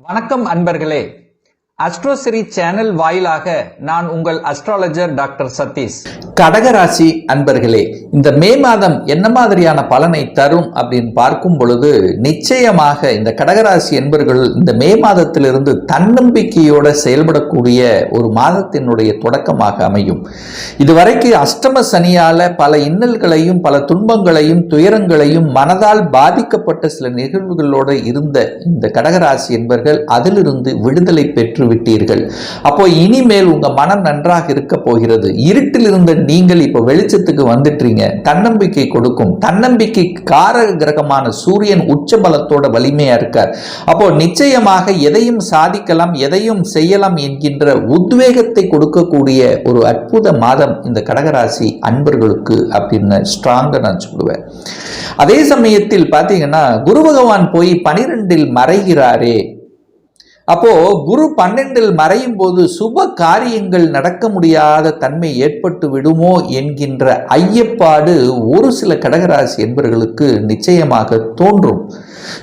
வணக்கம் அன்பர்களே. அஸ்ட்ரோசிரி சேனல் வாயிலாக நான் உங்கள் அஸ்ட்ராலஜர் டாக்டர் சதீஷ். கடகராசி அன்பர்களே, இந்த மே மாதம் என்ன மாதிரியான பலனை தரும் அப்படின்னு பார்க்கும் பொழுது நிச்சயமாக இந்த கடகராசி என்பர்கள் இந்த மே மாதத்திலிருந்து தன்னம்பிக்கையோட செயல்படக்கூடிய ஒரு மாதத்தினுடைய தொடக்கமாக அமையும். இதுவரைக்கும் அஷ்டம சனியால பல இன்னல்களையும் பல துன்பங்களையும் துயரங்களையும் மனதால் பாதிக்கப்பட்ட சில நிகழ்வுகளோடு இருந்த இந்த கடகராசி என்பர்கள் அதிலிருந்து விடுதலை பெற்று விட்டீர்கள். அப்போ இனிமேல் உங்க மனம் நன்றாக இருக்க போகிறது. இருட்டில் இருந்த நீங்கள் இப்ப வெளிச்சத்துக்கு வந்துட்டீங்க. தன்னம்பிக்கை கொடுக்கும். தன்னம்பிக்கை காரக கிரகமான சூரியன் உச்ச பலத்தோட வலிமையா இருக்கார். அப்போ நிச்சயமாக எதையும் சாதிக்கலாம், எதையும் செய்யலாம் என்கின்ற உத்வேகத்தை கொடுக்கக்கூடிய ஒரு அற்புத மாதம் இந்த கடகராசி அன்பர்களுக்கு அப்படின்னு ஸ்ட்ராங்கா நான் சொல்லுவேன். அதே சமயத்தில் பாத்தீங்கன்னா குரு பகவான் போய் 12 மறைகிறாரே, அப்போ குரு 12 மறையும் போது சுப காரியங்கள் நடக்க முடியாத தன்மை ஏற்பட்டு விடுமோ என்கின்ற ஐயப்பாடு ஒரு சில கடகராசி என்பவர்களுக்கு நிச்சயமாக தோன்றும்.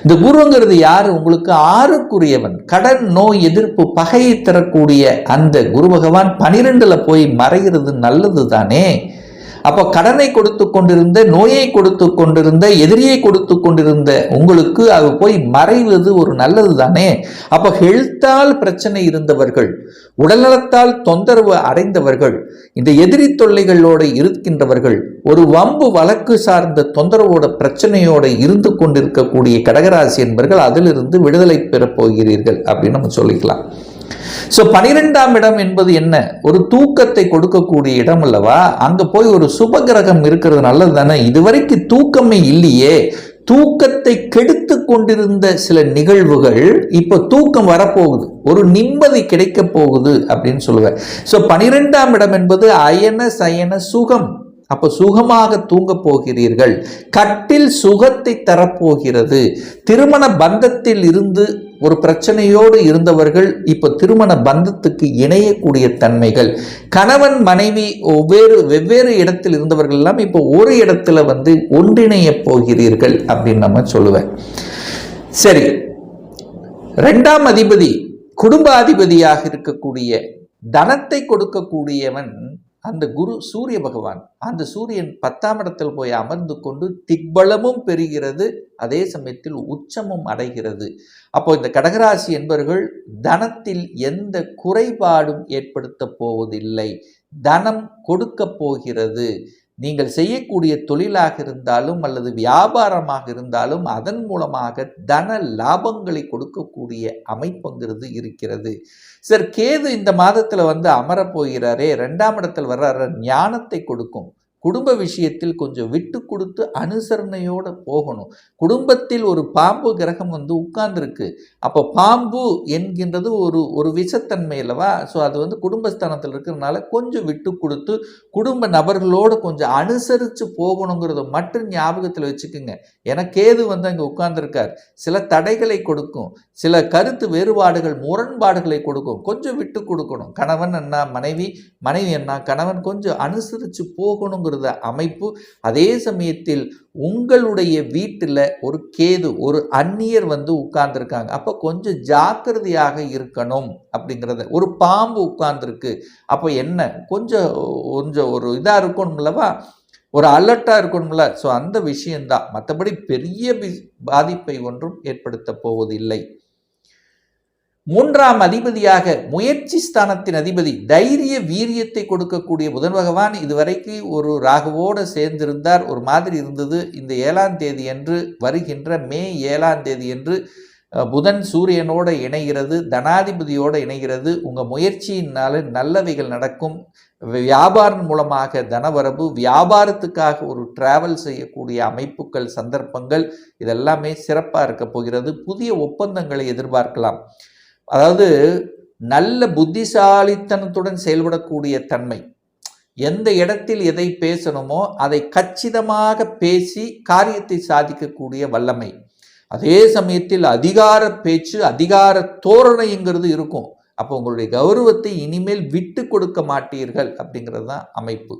இந்த குருங்கிறது யாரு? உங்களுக்கு 6க்குரியவன். கடன், நோய், எதிர்ப்பு, பகையை தரக்கூடிய அந்த குரு பகவான் 12ல போய் மறைகிறது நல்லது தானே. அப்போ கடனை கொடுத்து கொண்டிருந்த, நோயை கொடுத்து கொண்டிருந்த, எதிரியை கொடுத்து கொண்டிருந்த உங்களுக்கு அது போய் மறைவது ஒரு நல்லது தானே. அப்போ ஹெல்த்தால் பிரச்சனை இருந்தவர்கள், உடல்நலத்தால் தொந்தரவு அடைந்தவர்கள், இந்த எதிரி தொல்லைகளோடு இருக்கின்றவர்கள், ஒரு வம்பு வழக்கு சார்ந்த தொந்தரவோட பிரச்சனையோடு இருந்து கொண்டிருக்கக்கூடிய கடகராசி என்பவர்கள் அதிலிருந்து விடுதலை பெறப் போகிறீர்கள் அப்படின்னு நம்ம சொல்லிக்கலாம். 12ஆம் இடம் என்பது என்ன? ஒரு தூக்கத்தை கொடுக்கக்கூடிய இடம் அல்லவா? அங்க போய் ஒரு சுப கிரகம் இருக்கிறது நல்லது தானே. இதுவரைக்கும் தூக்கமே இல்லையே. தூக்கத்தை கெடுத்து கொண்டிருந்த சில நிகழ்வுகள் இப்ப தூக்கம் வரப்போகுது, ஒரு நிம்மதி கிடைக்க போகுது அப்படின்னு சொல்லுவேன். 12ஆம் இடம் என்பது அயன சயன சுகம். அப்ப சுகமாக தூங்க போகிறீர்கள். கட்டில் சுகத்தை தரப்போகிறது. திருமண பந்தத்தில் இருந்து ஒரு பிரச்சனையோடு இருந்தவர்கள் இப்ப திருமண பந்தத்துக்கு இணையக்கூடிய தன்மைகள், கணவன் மனைவி வெவ்வேறு இடத்தில் இருந்தவர்கள் எல்லாம் இப்போ ஒரு இடத்துல ஒன்றிணைய போகிறீர்கள் அப்படின்னு நம்ம சொல்லுவேன். சரி, 2ஆம் அதிபதி குடும்பாதிபதியாக இருக்கக்கூடிய தனத்தை கொடுக்கக்கூடியவன் அந்த குரு சூரிய பகவான். அந்த சூரியன் 10ஆம் இடத்தில் போய் அமர்ந்து கொண்டு திக்பலமும் பெறுகிறது, அதே சமயத்தில் உச்சமும் அடைகிறது. அப்போ இந்த கடகராசி என்பவர்கள் தனத்தில் எந்த குறைபாடும் ஏற்படுத்த போவதில்லை. தனம் கொடுக்க போகிறது. நீங்கள் செய்யக்கூடிய தொழிலாக இருந்தாலும் அல்லது வியாபாரமாக இருந்தாலும் அதன் மூலமாக தன லாபங்களை கொடுக்கக்கூடிய அமைப்புங்கிறது இருக்கிறது. சார், கேது இந்த மாதத்துல அமரப் போகிறாரே, 2ஆம் இடத்தில் வர்றாரு, ஞானத்தை கொடுக்கும். குடும்ப விஷயத்தில் கொஞ்சம் விட்டு கொடுத்து அனுசரணையோட போகணும். குடும்பத்தில் ஒரு பாம்பு கிரகம் உட்கார்ந்துருக்கு. அப்போ பாம்பு என்கின்றது ஒரு விஷத்தன்மை அல்லவா. ஸோ அது குடும்பஸ்தானத்தில் இருக்கிறதுனால கொஞ்சம் விட்டு கொடுத்து குடும்ப நபர்களோடு கொஞ்சம் அனுசரித்து போகணுங்கிறத மட்டும் ஞாபகத்தில் வச்சுக்கோங்க. ஏன்னா கேது அங்கே உட்கார்ந்துருக்கார். சில தடைகளை கொடுக்கும், சில கருத்து வேறுபாடுகள் முரண்பாடுகளை கொடுக்கும். கொஞ்சம் விட்டு கொடுக்கணும். கணவன் என்ன மனைவி, மனைவி என்ன கணவன், கொஞ்சம் அனுசரித்து போகணுங்கிற அமைப்பு. அதே சமயத்தில் உங்களுடைய வீட்டில் ஒரு கேது, ஒரு அந்நியர் உட்கார்ந்துருக்காங்க. அப்ப கொஞ்சம் ஜாக்கிரதையாக இருக்கணும் அப்படிங்கிறத. ஒரு பாம்பு உட்கார்ந்துருக்கு. அப்போ என்ன, கொஞ்சம் ஒரு இதா இருக்கணும்லவா, ஒரு அலர்ட்டா இருக்கணும்ல. ஸோ அந்த விஷயம்தான். மற்றபடி பெரிய பாதிப்பை ஒன்றும் ஏற்படுத்த போவதில்லை. 3ஆம் அதிபதியாக முயற்சி ஸ்தானத்தின் அதிபதி தைரிய வீரியத்தை கொடுக்கக்கூடிய புதன் பகவான் இதுவரைக்கும் ஒரு ராகுவோடு சேர்ந்திருந்தார். ஒரு மாதிரி இருந்தது. இந்த 7ஆம் தேதி என்று, வருகின்ற மே 7ஆம் தேதி என்று புதன் சூரியனோடு இணைகிறது, தனாதிபதியோடு இணைகிறது. உங்கள் முயற்சியினால நல்லவைகள் நடக்கும். வியாபாரம் மூலமாக தனவரவு, வியாபாரத்துக்காக ஒரு டிராவல் செய்யக்கூடிய அமைப்புகள், சந்தர்ப்பங்கள் இதெல்லாமே சிறப்பாக இருக்க போகிறது. புதிய ஒப்பந்தங்களை எதிர்பார்க்கலாம். அதாவது நல்ல புத்திசாலித்தனத்துடன் செயல்படக்கூடிய தன்மை. எந்த இடத்தில் எதை பேசணுமோ அதை கச்சிதமாக பேசி காரியத்தை சாதிக்கக்கூடிய வல்லமை. அதே சமயத்தில் அதிகார பேச்சு, அதிகார தோரணைங்கிறது இருக்கும். அப்போ உங்களுடைய கௌரவத்தை இனிமேல் விட்டு கொடுக்க மாட்டீர்கள் அப்படிங்கிறது தான் அமைப்பு.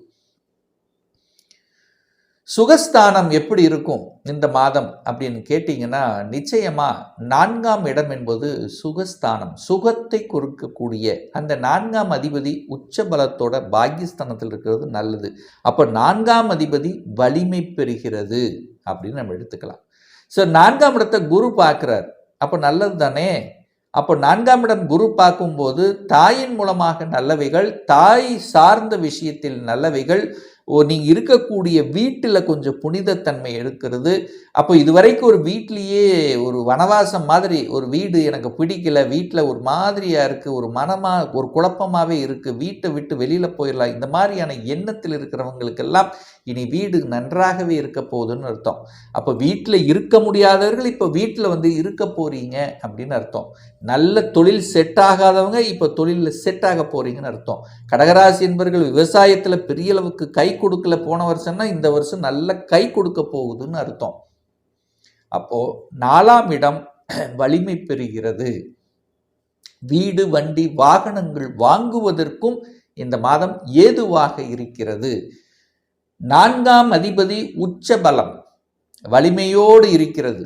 சுகஸ்தானம் எப்படி இருக்கும் இந்த மாதம் அப்படின்னு கேட்டிங்கன்னா, நிச்சயமா 4ஆம் இடம் என்பது சுகஸ்தானம், சுகத்தை கொடுக்கக்கூடிய அந்த 4ஆம் அதிபதி உச்ச பலத்தோட பாக்கியஸ்தானத்தில் இருக்கிறது நல்லது. அப்போ 4ஆம் அதிபதி வலிமை பெறுகிறது அப்படின்னு நம்ம எடுத்துக்கலாம். ஸோ 4ஆம் இடத்தை குரு பார்க்குறார், அப்போ நல்லது தானே. அப்போ 4ஆம் இடம் குரு பார்க்கும்போது தாயின் மூலமாக நல்லவைகள், தாய் சார்ந்த விஷயத்தில் நல்லவைகள், நீங்கள் இருக்கக்கூடிய வீட்டில் கொஞ்சம் புனிதத்தன்மை எடுக்கிறது. அப்போ இதுவரைக்கும் ஒரு வீட்லேயே ஒரு வனவாசம் மாதிரி ஒரு வீடு எனக்கு பிடிக்கல, வீட்டில் ஒரு மாதிரியாக இருக்குது, ஒரு ஒரு குழப்பமாகவே இருக்குது, வீட்டை விட்டு வெளியில் போயிடலாம், இந்த மாதிரியான எண்ணத்தில் இருக்கிறவங்களுக்கெல்லாம் இனி வீடு நன்றாகவே இருக்க போகுதுன்னு அர்த்தம். அப்போ வீட்டில் இருக்க முடியாதவர்கள் இப்போ வீட்டில் இருக்க போகிறீங்க அப்படின்னு அர்த்தம். நல்ல தொழில் செட் ஆகாதவங்க இப்போ தொழிலில் செட் ஆக போகிறீங்கன்னு அர்த்தம். கடகராசி என்பவர்கள் விவசாயத்தில் பெரிய அளவுக்கு கை கொடுக்கல போன வருஷம்னா இந்த வருஷம் நல்ல கை கொடுக்க போகுதுன்னு அர்த்தம். அப்போ 4ஆம் இடம் வலிமை பெறுகிறது. வீடு, வண்டி, வாகனங்கள் வாங்குவதற்கும் இந்த மாதம் ஏதுவாக இருக்கிறது. 4ஆம் அதிபதி உச்ச பலம் வலிமையோடு இருக்கிறது.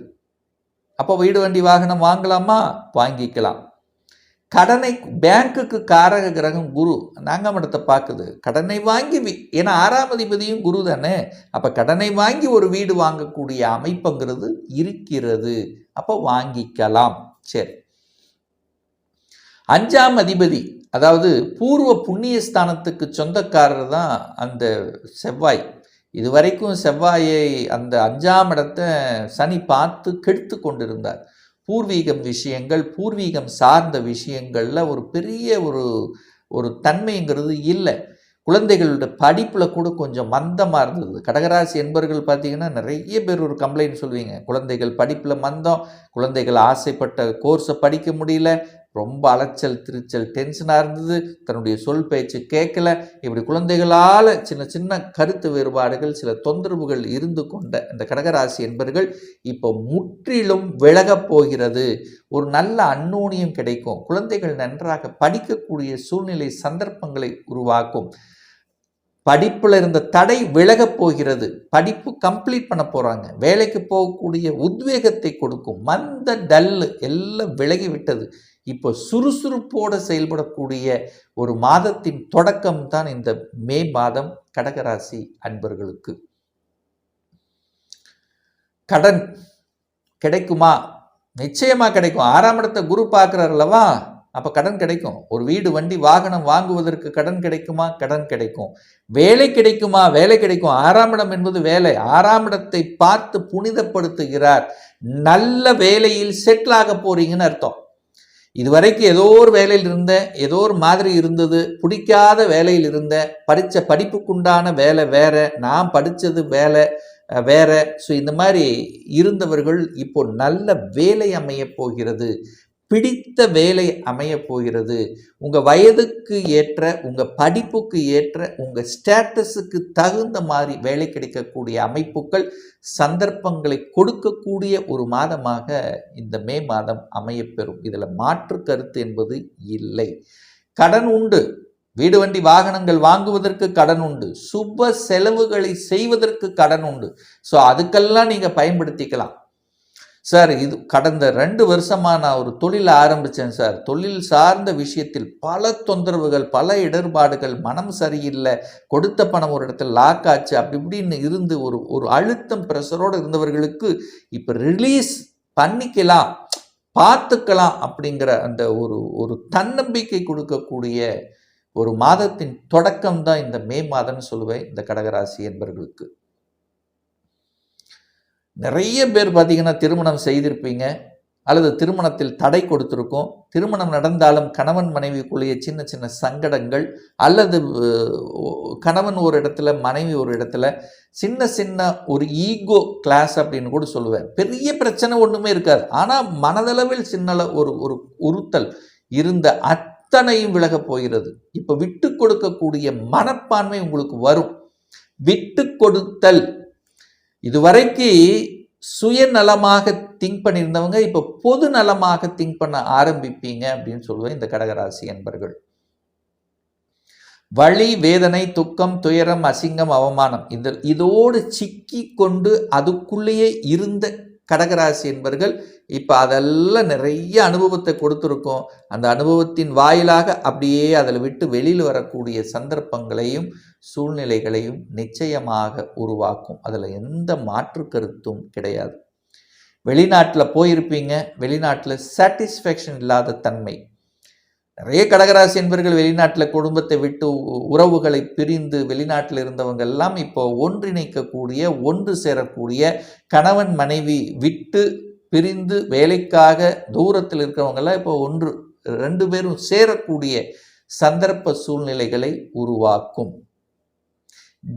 அப்போ வீடு, வண்டி, வாகனம் வாங்கலாமா? வாங்கிக்கலாம். கடனை, பேங்குக்கு காரக கிரகம் குரு 4ஆம் இடத்தை பார்க்குது. கடனை வாங்கி, ஏன்னா 6ஆம் அதிபதியும் குரு தானே, அப்போ கடனை வாங்கி ஒரு வீடு வாங்கக்கூடிய அமைப்புங்கிறது இருக்கிறது. அப்போ வாங்கிக்கலாம். சரி, 5ஆம் அதிபதி அதாவது பூர்வ புண்ணிய ஸ்தானத்துக்கு சொந்தக்காரர் தான் அந்த செவ்வாய். இதுவரைக்கும் செவ்வாயை அந்த 5ஆம் இடத்தை சனி பார்த்து கெடுத்து கொண்டிருந்தார். பூர்வீகம் விஷயங்கள், பூர்வீகம் சார்ந்த விஷயங்களில் ஒரு பெரிய ஒரு தன்மைங்கிறது இல்லை. குழந்தைகளோட படிப்பில் கூட கொஞ்சம் மந்தமாக இருந்தது. கடகராசி என்பவர்கள் பார்த்தீங்கன்னா நிறைய பேர் ஒரு கம்ப்ளைண்ட் சொல்லுவீங்க, குழந்தைகள் படிப்பில் மந்தம், குழந்தைகள் ஆசைப்பட்ட கோர்ஸை படிக்க முடியல, ரொம்ப அலைச்சல் திருச்சல் டென்ஷனாக இருந்தது, தன்னுடைய சொல் பேச்சு கேட்கல, இப்படி குழந்தைகளால் சின்ன சின்ன கருத்து வேறுபாடுகள், சில தொந்தரவுகள் இருந்து கொண்ட இந்த கடகராசி என்பவர்கள் இப்போ முற்றிலும் விலகப் போகிறது. ஒரு நல்ல அந்யோன்யம் கிடைக்கும். குழந்தைகள் நன்றாக படிக்கக்கூடிய சூழ்நிலை சந்தர்ப்பங்களை உருவாக்கும். படிப்பில் இருந்த தடை விலகப் போகிறது. படிப்பு கம்ப்ளீட் பண்ண போகிறாங்க. வேலைக்கு போகக்கூடிய உத்வேகத்தை கொடுக்கும். மந்த டல்லு எல்லாம் விலகி விட்டது. இப்போ சுறுசுறுப்போடு செயல்படக்கூடிய ஒரு மாதத்தின் தொடக்கம் தான் இந்த மே மாதம் கடகராசி அன்பர்களுக்கு. கடன் கிடைக்குமா? நிச்சயமாக கிடைக்கும். 6ஆம் இடத்தை குரு பார்க்குறார் அல்லவா, அப்போ கடன் கிடைக்கும். ஒரு வீடு, வண்டி, வாகனம் வாங்குவதற்கு கடன் கிடைக்குமா? கடன் கிடைக்கும். வேலை கிடைக்குமா? வேலை கிடைக்கும். 6ஆம் இடம் என்பது வேலை. 6ஆம் இடத்தை பார்த்து புனிதப்படுத்துகிறார். நல்ல வேலையில் செட்டில் ஆக போறீங்கன்னு அர்த்தம். இதுவரைக்கும் ஏதோ ஒரு வேலையில் இருந்தேன், ஏதோ ஒரு மாதிரி இருந்தது, பிடிக்காத வேலையில் இருந்தேன், படித்த படிப்புக்குண்டான வேலை வேற, நான் படித்தது வேலை வேற. ஸோ இந்த மாதிரி இருந்தவர்கள் இப்போ நல்ல வேலை அமைய போகிறது, பிடித்த வேலை அமைய போகிறது. உங்கள் வயதுக்கு ஏற்ற, உங்கள் படிப்புக்கு ஏற்ற, உங்கள் ஸ்டேட்டஸுக்கு தகுந்த மாதிரி வேலை கிடைக்கக்கூடிய அமைப்புகள், சந்தர்ப்பங்களை கொடுக்கக்கூடிய ஒரு மாதமாக இந்த மே மாதம் அமையப்பெறும். இதில் மாற்று கருத்து என்பது இல்லை. கடன் உண்டு. வீடு, வண்டி, வாகனங்கள் வாங்குவதற்கு கடன் உண்டு. சுப செலவுகளை செய்வதற்கு கடன் உண்டு. ஸோ அதுக்கெல்லாம் நீங்கள் பயன்படுத்திக்கலாம். சார், இது கடந்த 2 வருஷமாக நான் ஒரு தொழில் ஆரம்பித்தேன் சார், தொழில் சார்ந்த விஷயத்தில் பல தொந்தரவுகள், பல இடர்பாடுகள், மனம் சரியில்லை, கொடுத்த பணம் ஒரு இடத்துல லாக் ஆச்சு, அப்படி இப்படின்னு இருந்து ஒரு அழுத்தம் ப்ரெஷரோடு இருந்தவர்களுக்கு இப்போ ரிலீஸ் பண்ணிக்கலாம், பார்த்துக்கலாம் அப்படிங்கிற அந்த ஒரு தன்னம்பிக்கை கொடுக்கக்கூடிய ஒரு மாதத்தின் தொடக்கம் தான் இந்த மே மாதம்னு சொல்லுவேன் இந்த கடகராசி என்பவர்களுக்கு. நிறைய பேர் பார்த்தீங்கன்னா திருமணம் செய்திருப்பீங்க, அல்லது திருமணத்தில் தடை கொடுத்துருக்கோம். திருமணம் நடந்தாலும் கணவன் மனைவிக்குள்ளேயே சின்ன சின்ன சங்கடங்கள், அல்லது கணவன் ஒரு இடத்துல மனைவி ஒரு இடத்துல சின்ன சின்ன ஒரு ஈகோ கிளாஸ் அப்படின்னு கூட சொல்லுவேன். பெரிய பிரச்சனை ஒன்றுமே இருக்காது, ஆனால் மனதளவில் சின்ன ஒரு உறுத்தல் இருந்த அத்தனையும் விலகப் போகிறது. இப்போ விட்டு கொடுக்கக்கூடிய மனப்பான்மை உங்களுக்கு வரும். விட்டு கொடுத்தல், இதுவரைக்கு சுயநலமாக திங்க் பண்ணியிருந்தவங்க இப்போ பொது நலமாக திங்க் பண்ண ஆரம்பிப்பீங்க அப்படின்னு சொல்லுவேன் இந்த கடகராசி என்பர்கள். வலி, வேதனை, துக்கம், துயரம், அசிங்கம், அவமானம் இதோடு சிக்கி கொண்டு அதுக்குள்ளேயே இருந்த கடகராசி என்பர்கள் இப்போ அதெல்லாம் நிறைய அனுபவத்தை கொடுத்துருக்கோம். அந்த அனுபவத்தின் வாயிலாக அப்படியே அதில் விட்டு வெளியில் வரக்கூடிய சந்தர்ப்பங்களையும் சூழ்நிலைகளையும் நிச்சயமாக உருவாக்கும். அதில் எந்த மாற்று கருத்தும் கிடையாது. வெளிநாட்டில் போயிருப்பீங்க, வெளிநாட்டில் சாட்டிஸ்ஃபேக்ஷன் இல்லாத தன்மை. நிறைய கடகராசி என்பர்கள் வெளிநாட்டில் குடும்பத்தை விட்டு உறவுகளை பிரிந்து வெளிநாட்டில் இருந்தவங்க எல்லாம் இப்போ ஒன்றிணைக்கக்கூடிய, ஒன்று சேரக்கூடிய, கணவன் மனைவி விட்டு பிரிந்து வேலைக்காக தூரத்தில் இருக்கிறவங்கெல்லாம் இப்போ 2 பேரும் சேரக்கூடிய சந்தர்ப்ப சூழ்நிலைகளை உருவாக்கும்.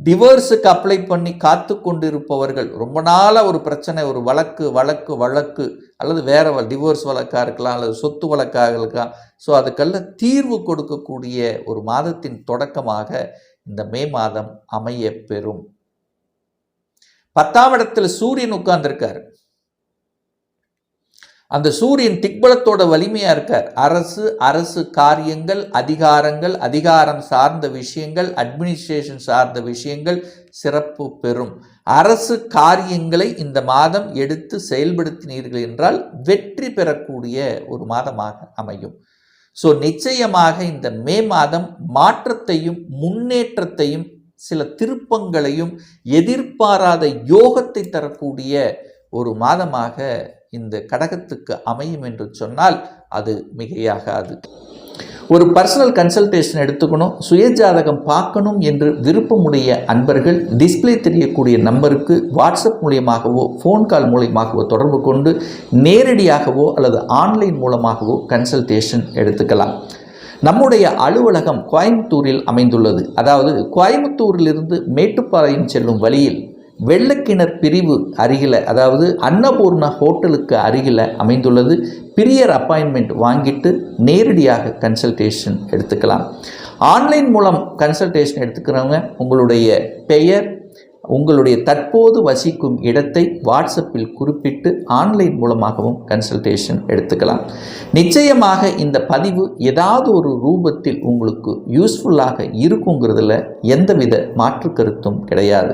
டிவோர்ஸுக்கு அப்ளை பண்ணி காத்து கொண்டிருப்பவர்கள், ரொம்ப நாளாக ஒரு பிரச்சனை, ஒரு வழக்கு அல்லது வேற டிவோர்ஸ் வழக்காக இருக்கலாம், அல்லது சொத்து வழக்காக இருக்கலாம். ஸோ அதுக்கெல்லாம் தீர்வு கொடுக்கக்கூடிய ஒரு மாதத்தின் தொடக்கமாக இந்த மே மாதம் அமைய பெறும். 10ஆம் இடத்துல சூரியன் உட்கார்ந்திருக்கார். அந்த சூரியன் திக்பலத்தோட வலிமையா இருக்கார். அரசு காரியங்கள், அதிகாரங்கள், அதிகாரம் சார்ந்த விஷயங்கள், அட்மினிஸ்ட்ரேஷன் சார்ந்த விஷயங்கள் சிறப்பு பெறும். அரசு காரியங்களை இந்த மாதம் எடுத்து செயல்படுத்தினீர்கள் என்றால் வெற்றி பெறக்கூடிய ஒரு மாதமாக அமையும். ஸோ நிச்சயமாக இந்த மே மாதம் மாற்றத்தையும் முன்னேற்றத்தையும் சில திருப்பங்களையும் எதிர்பாராத யோகத்தை தரக்கூடிய ஒரு மாதமாக இந்த கடகத்துக்கு அமையும் என்று சொன்னால் அது மிகையாகாது. ஒரு பர்சனல் கன்சல்டேஷன் எடுத்துக்கணும், சுயஜாதகம் பார்க்கணும் என்று விருப்பமுடைய அன்பர்கள் டிஸ்பிளே தெரியக்கூடிய நம்பருக்கு வாட்ஸ்அப் மூலியமாகவோ ஃபோன் கால் மூலியமாகவோ தொடர்பு கொண்டு நேரடியாகவோ அல்லது ஆன்லைன் மூலமாகவோ கன்சல்டேஷன் எடுத்துக்கலாம். நம்முடைய அலுவலகம் கோயம்புத்தூரில் அமைந்துள்ளது. அதாவது கோயம்புத்தூரிலிருந்து மேட்டுப்பாளையம் செல்லும் வழியில் வெள்ளக்கிணர் பிரிவு அருகில், அதாவது அன்னபூர்ணா ஹோட்டலுக்கு அருகில் அமைந்துள்ளது. பிரியர் அப்பாயின்மெண்ட் வாங்கிட்டு நேரடியாக கன்சல்டேஷன் எடுத்துக்கலாம். ஆன்லைன் மூலம் கன்சல்டேஷன் எடுத்துக்கிறவங்க உங்களுடைய பெயர், உங்களுடைய தற்போது வசிக்கும் இடத்தை வாட்ஸ்அப்பில் குறிப்பிட்டு ஆன்லைன் மூலமாகவும் கன்சல்டேஷன் எடுத்துக்கலாம். நிச்சயமாக இந்த பதிவு ஏதாவது ஒரு ரூபத்தில் உங்களுக்கு யூஸ்ஃபுல்லாக இருக்குங்கிறதுல எந்தவித மாற்று கருத்தும் கிடையாது.